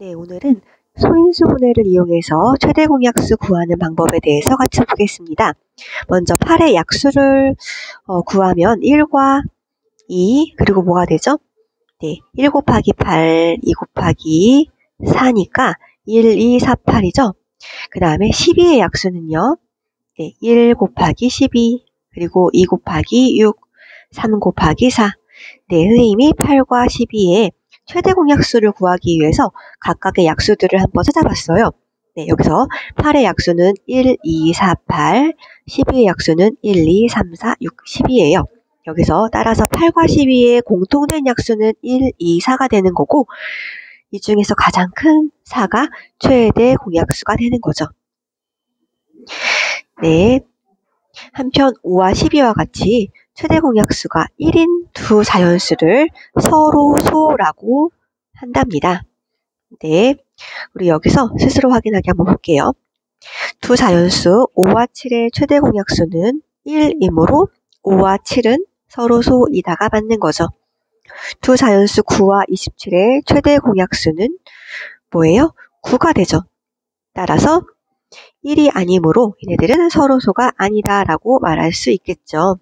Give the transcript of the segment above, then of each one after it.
네, 오늘은 소인수 분해를 이용해서 최대 공약수 구하는 방법에 대해서 같이 보겠습니다. 먼저 8의 약수를 구하면 1과 2 그리고 뭐가 되죠? 네, 1 곱하기 8, 2 곱하기 4니까 1, 2, 4, 8이죠. 그 다음에 12의 약수는요. 네, 1 곱하기 12 그리고 2 곱하기 6, 3 곱하기 4. 네, 선생님이 8과 12의 최대 공약수를 구하기 위해서 각각의 약수들을 한번 찾아봤어요. 네, 여기서 8의 약수는 1, 2, 4, 8, 12의 약수는 1, 2, 3, 4, 6, 12예요. 여기서 따라서 8과 12의 공통된 약수는 1, 2, 4가 되는 거고 이 중에서 가장 큰 4가 최대 공약수가 되는 거죠. 네, 한편 5와 12와 같이 최대 공약수가 1인 두 자연수를 서로 소라고 한답니다. 네, 우리 여기서 스스로 확인하게 한번 볼게요. 두 자연수 5와 7의 최대 공약수는 1이므로 5와 7은 서로 소이다가 맞는 거죠. 두 자연수 9와 27의 최대 공약수는 뭐예요? 9가 되죠. 따라서 1이 아니므로 얘네들은 서로 소가 아니다라고 말할 수 있겠죠.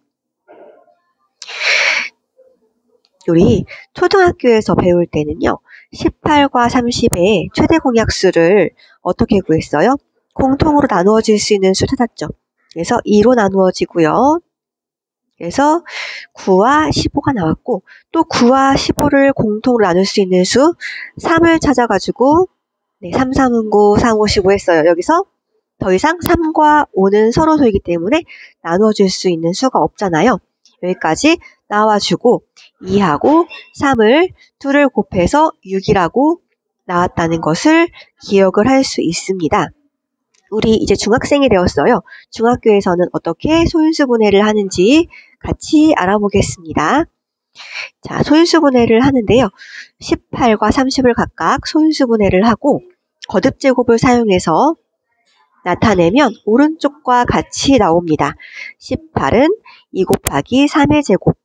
우리 초등학교에서 배울 때는요. 18과 30의 최대 공약수를 어떻게 구했어요? 공통으로 나누어질 수 있는 수 찾았죠. 그래서 2로 나누어지고요. 그래서 9와 15가 나왔고 또 9와 15를 공통으로 나눌 수 있는 수 3을 찾아가지고 3, 3은 9, 3, 5, 15 했어요. 여기서 더 이상 3과 5는 서로 소이기 때문에 나누어질 수 있는 수가 없잖아요. 여기까지 나와주고 2하고 3을 2를 곱해서 6이라고 나왔다는 것을 기억을 할 수 있습니다. 우리 이제 중학생이 되었어요. 중학교에서는 어떻게 소인수 분해를 하는지 같이 알아보겠습니다. 자, 소인수 분해를 하는데요. 18과 30을 각각 소인수 분해를 하고 거듭 제곱을 사용해서 나타내면 오른쪽과 같이 나옵니다. 18은 2 곱하기 3의 제곱,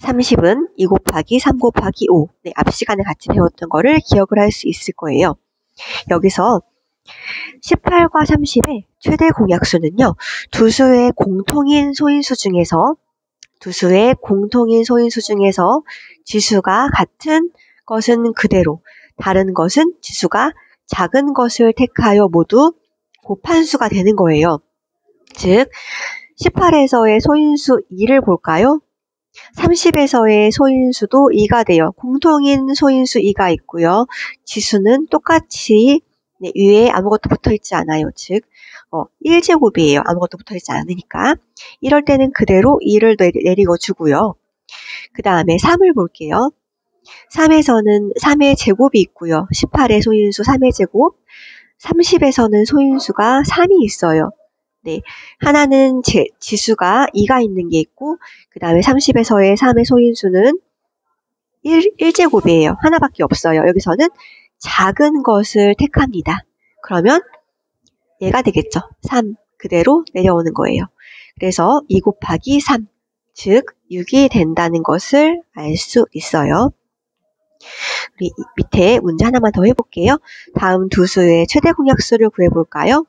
30은 2 곱하기 3 곱하기 5. 네, 앞 시간에 같이 배웠던 거를 기억을 할 수 있을 거예요. 여기서 18과 30의 최대 공약수는요. 두 수의 공통인 소인수 중에서 지수가 같은 것은 그대로, 다른 것은 지수가 작은 것을 택하여 모두 곱한수가 되는 거예요. 즉 18에서의 소인수 2를 볼까요? 30에서의 소인수도 2가 돼요. 공통인 소인수 2가 있고요. 지수는 똑같이 위에 아무것도 붙어있지 않아요. 즉 1제곱이에요. 아무것도 붙어있지 않으니까. 이럴 때는 그대로 2를 내리고 주고요. 그 다음에 3을 볼게요. 3에서는 3의 제곱이 있고요. 18의 소인수 3의 제곱. 30에서는 소인수가 3이 있어요. 네, 하나는 지수가 2가 있는 게 있고 그 다음에 30에서의 3의 소인수는 1제곱이에요. 하나밖에 없어요. 여기서는 작은 것을 택합니다. 그러면 얘가 되겠죠. 3 그대로 내려오는 거예요. 그래서 2 곱하기 3, 즉 6이 된다는 것을 알 수 있어요. 우리 밑에 문제 하나만 더 해볼게요. 다음 두 수의 최대 공약수를 구해볼까요?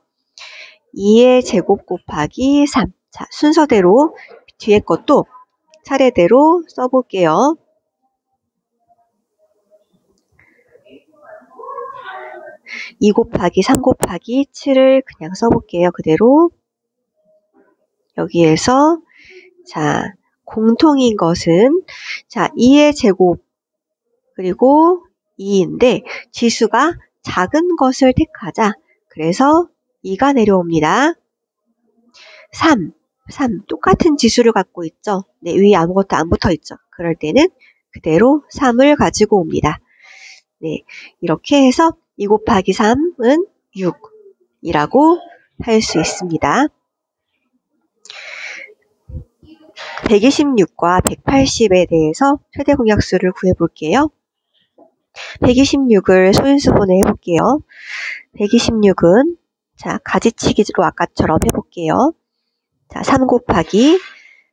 2의 제곱 곱하기 3. 자, 순서대로 뒤에 것도 차례대로 써볼게요. (2 곱하기 3 곱하기 7을 그냥 써볼게요. 그대로. 여기에서 자, 공통인 것은 자 2의 제곱 그리고 2인데 지수가 작은 것을 택하자. 그래서 2가 내려옵니다. 3 똑같은 지수를 갖고 있죠. 네, 위에 아무것도 안 붙어 있죠. 그럴 때는 그대로 3을 가지고 옵니다. 네, 이렇게 해서 2 곱하기 3은 6이라고 할 수 있습니다. 126과 180에 대해서 최대 공약수를 구해볼게요. 126을 소인수 분해 해볼게요. 126은 자 가지치기로 아까처럼 해볼게요. 자 3 곱하기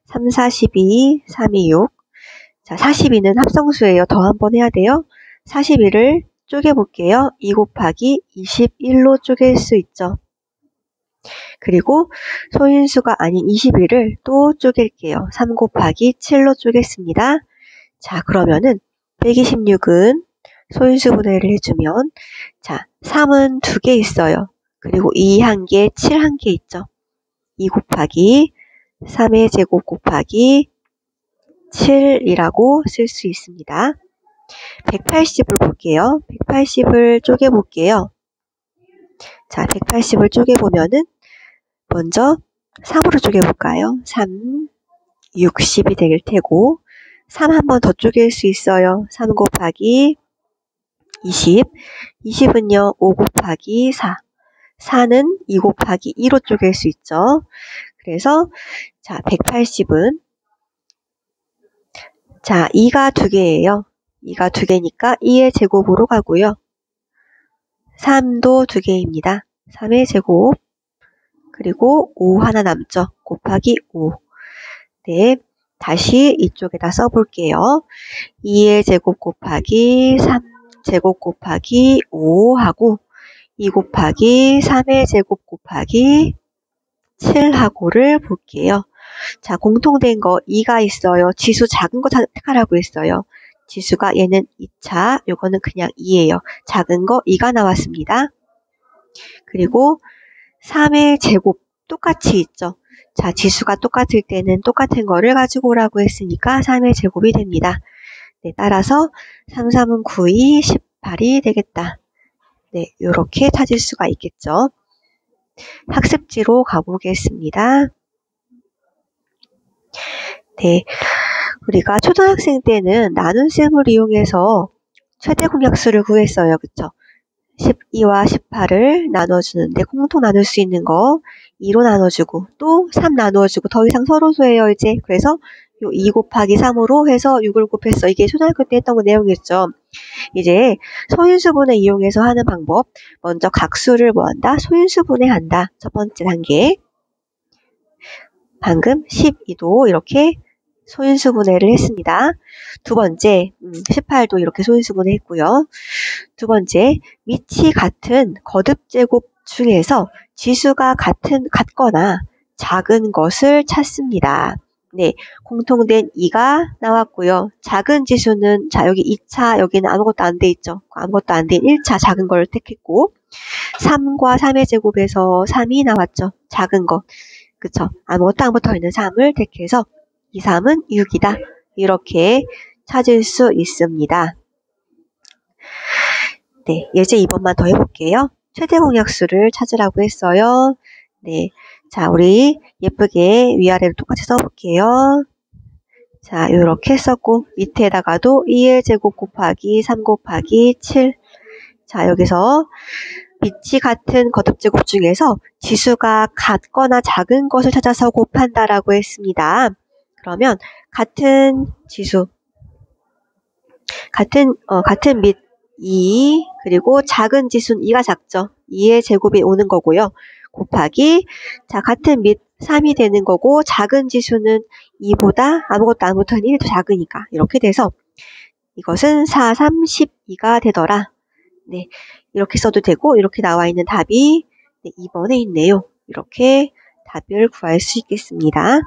3, 4, 12, 3, 2, 6. 자 42는 합성수예요. 더 한 번 해야 돼요. 42를 쪼개볼게요. 2 곱하기 21로 쪼갤 수 있죠. 그리고 소인수가 아닌 21을 또 쪼갤게요. 3 곱하기 7로 쪼갰습니다. 자, 그러면은 126은 소인수 분해를 해주면, 자, 3은 2개 있어요. 그리고 2 1개, 7 1개 있죠. 2 곱하기 3의 제곱 곱하기 7이라고 쓸 수 있습니다. 180을 볼게요. 180을 쪼개볼게요. 자, 180을 쪼개보면은 먼저 3으로 쪼개볼까요? 3, 60이 될 테고 3 한 번 더 쪼갤 수 있어요. 3 곱하기 20, 20은요 5 곱하기 4, 4는 2 곱하기 2로 쪼갤 수 있죠. 그래서 자, 180은 자, 2가 2개예요. 2가 2개니까 2의 제곱으로 가고요. 3도 2개입니다. 3의 제곱 그리고 5 하나 남죠. 곱하기 5. 네, 다시 이쪽에다 써볼게요. 2의 제곱 곱하기 3 제곱 곱하기 5 하고 2 곱하기 3의 제곱 곱하기 7하고를 볼게요. 자, 공통된 거 2가 있어요. 지수 작은 거 택하라고 했어요. 지수가 얘는 2차, 요거는 그냥 2예요. 작은 거 2가 나왔습니다. 그리고 3의 제곱 똑같이 있죠. 자, 지수가 똑같을 때는 똑같은 거를 가지고 오라고 했으니까 3의 제곱이 됩니다. 네, 따라서 3, 3은 9, 2, 18이 되겠다. 네, 요렇게 찾을 수가 있겠죠. 학습지로 가보겠습니다. 네, 우리가 초등학생 때는 나눗셈을 이용해서 최대 공약수를 구했어요. 그쵸? 12와 18을 나눠주는데 공통 나눌 수 있는 거 2로 나눠주고 또 3 나누어주고 더 이상 서로소예요. 이제 그래서 요 2 곱하기 3으로 해서 6을 곱했어. 이게 초등학교 때 했던 거 내용이었죠. 이제 소인수분해 이용해서 하는 방법. 먼저 각수를 뭐한다? 소인수분해한다. 첫 번째 단계. 방금 12도 이렇게 소인수분해를 했습니다. 두 번째 18도 이렇게 소인수분해 했고요. 두 번째, 밑이 같은 거듭제곱 중에서 지수가 같거나 작은 것을 찾습니다. 네, 공통된 2가 나왔고요. 작은 지수는 자, 여기 2차, 여기는 아무것도 안 돼 있죠. 아무것도 안 된 1차 작은 걸 택했고 3과 3의 제곱에서 3이 나왔죠. 작은 것. 그쵸? 아무것도 안 붙어 있는 3을 택해서 2, 3은 6이다. 이렇게 찾을 수 있습니다. 네, 예제 2번만 더 해볼게요. 최대 공약수를 찾으라고 했어요. 네, 자, 우리 예쁘게 위아래로 똑같이 써볼게요. 자, 요렇게 썼고 밑에다가도 2의 제곱 곱하기 3 곱하기 7. 자, 여기서 밑이 같은 거듭제곱 중에서 지수가 같거나 작은 것을 찾아서 곱한다라고 했습니다. 그러면 같은 지수, 같은 밑 2, 그리고 작은 지수는 2가 작죠. 2의 제곱이 오는 거고요. 곱하기, 자, 같은 밑 3이 되는 거고, 작은 지수는 2보다 아무것도 안 붙어있는 1이 더 작으니까. 이렇게 돼서 이것은 4, 3, 12가 되더라. 네, 이렇게 써도 되고, 이렇게 나와 있는 답이 2번에 있네요. 이렇게 답을 구할 수 있겠습니다.